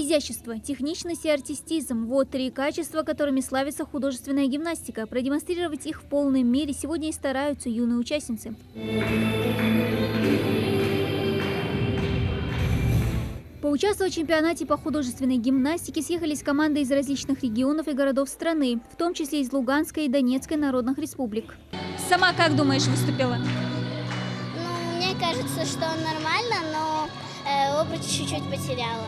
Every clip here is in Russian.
Изящество, техничность и артистизм – вот три качества, которыми славится художественная гимнастика. Продемонстрировать их в полной мере сегодня и стараются юные участницы. Поучаствовать в чемпионате по художественной гимнастике съехались команды из различных регионов и городов страны, в том числе из Луганской и Донецкой народных республик. Сама как думаешь, выступила? Мне кажется, что нормально, но обруч чуть-чуть потеряла.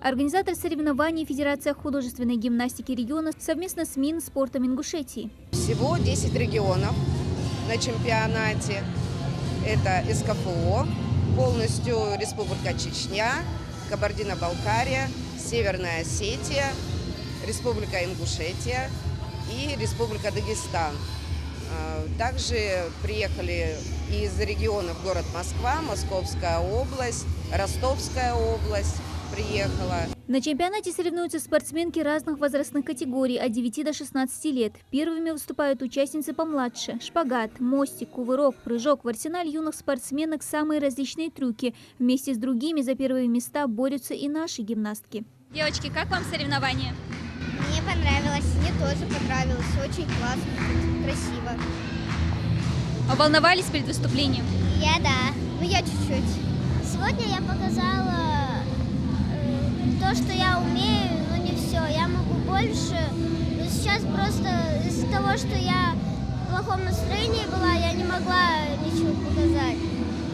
Организатор соревнований Федерация художественной гимнастики региона совместно с Минспортом Ингушетии. Всего 10 регионов на чемпионате. Это СКФО, полностью Республика Чечня, Кабардино-Балкария, Северная Осетия, Республика Ингушетия и Республика Дагестан. Также приехали из регионов город Москва, Московская область, Ростовская область приехала. На чемпионате соревнуются спортсменки разных возрастных категорий от 9 до 16 лет. Первыми выступают участницы помладше. Шпагат, мостик, кувырок, прыжок. В арсенале юных спортсменок самые различные трюки. Вместе с другими за первые места борются и наши гимнастки. Девочки, как вам соревнования? Мне понравилось, мне тоже понравилось. Очень классно, красиво. А волновались перед выступлением? Я чуть-чуть. Сегодня я показала то, что я умею, но не все. Я могу больше, но сейчас просто из-за того, что я в плохом настроении была, я не могла ничего показать.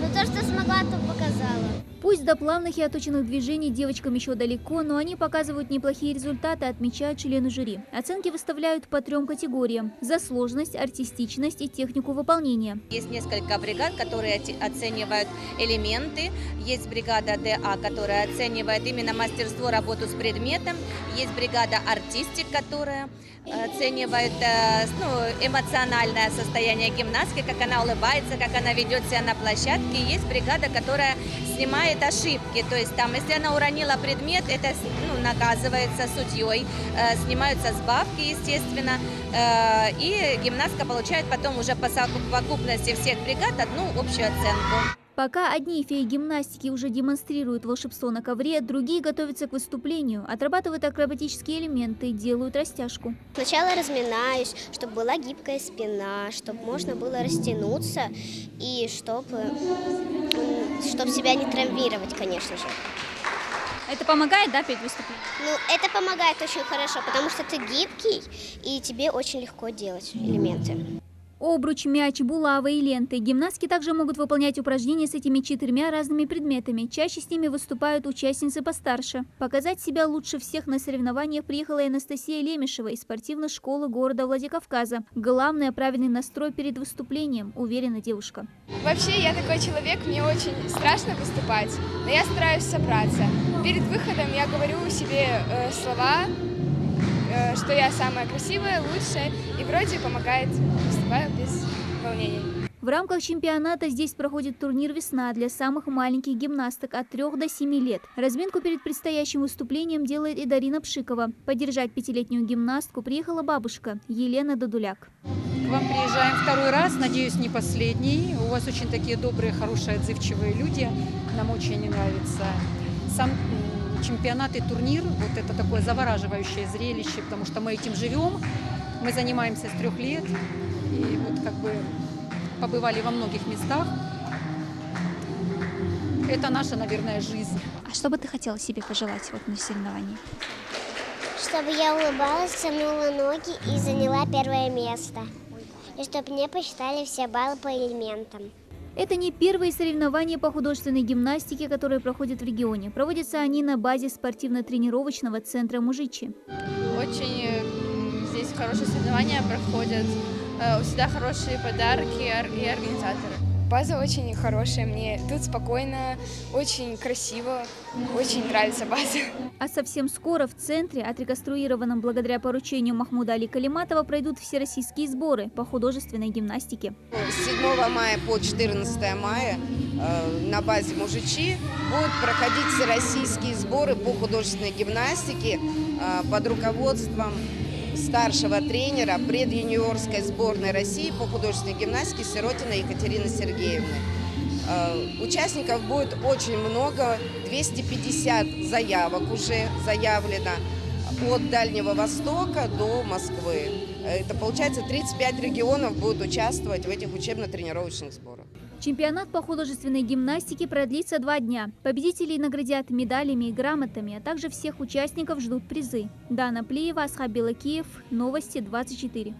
Но то, что смогла, то показала. Пусть до плавных и оточенных движений девочкам еще далеко, но они показывают неплохие результаты, отмечают члены жюри. Оценки выставляют по 3 категориям – за сложность, артистичность и технику выполнения. Есть несколько бригад, которые оценивают элементы. Есть бригада ДА, которая оценивает именно мастерство, работу с предметом. Есть бригада артистик, которая оценивает эмоциональное состояние гимнастки, как она улыбается, как она ведет себя на площадке. Есть бригада, которая снимает ошибки, то есть там, если она уронила предмет, это наказывается судьей, снимаются сбавки, естественно, и гимнастка получает потом уже по совокупности всех бригад одну общую оценку. Пока одни феи гимнастики уже демонстрируют волшебство на ковре, другие готовятся к выступлению, отрабатывают акробатические элементы, делают растяжку. Сначала разминаюсь, чтобы была гибкая спина, чтобы можно было растянуться и чтобы себя не травмировать, конечно же. Это помогает, да, перед выступлением? Это помогает очень хорошо, потому что ты гибкий и тебе очень легко делать элементы. Обруч, мяч, булавы и ленты. Гимнастки также могут выполнять упражнения с этими 4 разными предметами. Чаще с ними выступают участницы постарше. Показать себя лучше всех на соревнованиях приехала и Анастасия Лемешева из спортивной школы города Владикавказа. Главное – правильный настрой перед выступлением, уверена девушка. Вообще, я такой человек, мне очень страшно выступать, но я стараюсь собраться. Перед выходом я говорю себе слова, что я самая красивая, лучшая, и вроде помогает, выступаю без волнений. В рамках чемпионата здесь проходит турнир «Весна» для самых маленьких гимнасток от 3 до 7 лет. Разминку перед предстоящим выступлением делает и Дарина Пшикова. Поддержать 5-летнюю гимнастку приехала бабушка Елена Додуляк. К вам приезжаем 2-й раз, надеюсь, не последний. У вас очень такие добрые, хорошие, отзывчивые люди. Нам очень нравится сам чемпионат и турнир. Вот это такое завораживающее зрелище, потому что мы этим живем. Мы занимаемся с 3 лет. И вот как бы побывали во многих местах. Это наша, наверное, жизнь. А что бы ты хотела себе пожелать на соревновании? Чтобы я улыбалась, согнула ноги и заняла 1 место. И чтобы мне посчитали все баллы по элементам. Это не первые соревнования по художественной гимнастике, которые проходят в регионе. Проводятся они на базе спортивно-тренировочного центра «Мужичи». Очень здесь хорошие соревнования проходят, всегда хорошие подарки и организаторы. База очень хорошая, мне тут спокойно, очень красиво, очень нравится база. А совсем скоро в центре, отреконструированном благодаря поручению Махмуда Али Калиматова, пройдут всероссийские сборы по художественной гимнастике. С 7 мая по 14 мая на базе «Мужичи» будут проходить всероссийские сборы по художественной гимнастике под руководством старшего тренера предюниорской сборной России по художественной гимнастике Сиротиной Екатерины Сергеевны. Участников будет очень много, 250 заявок уже заявлено от Дальнего Востока до Москвы. Это получается 35 регионов будут участвовать в этих учебно-тренировочных сборах. Чемпионат по художественной гимнастике продлится 2 дня. Победителей наградят медалями и грамотами, а также всех участников ждут призы. Дана Плиева, Асхаб Белакиев, Новости 24.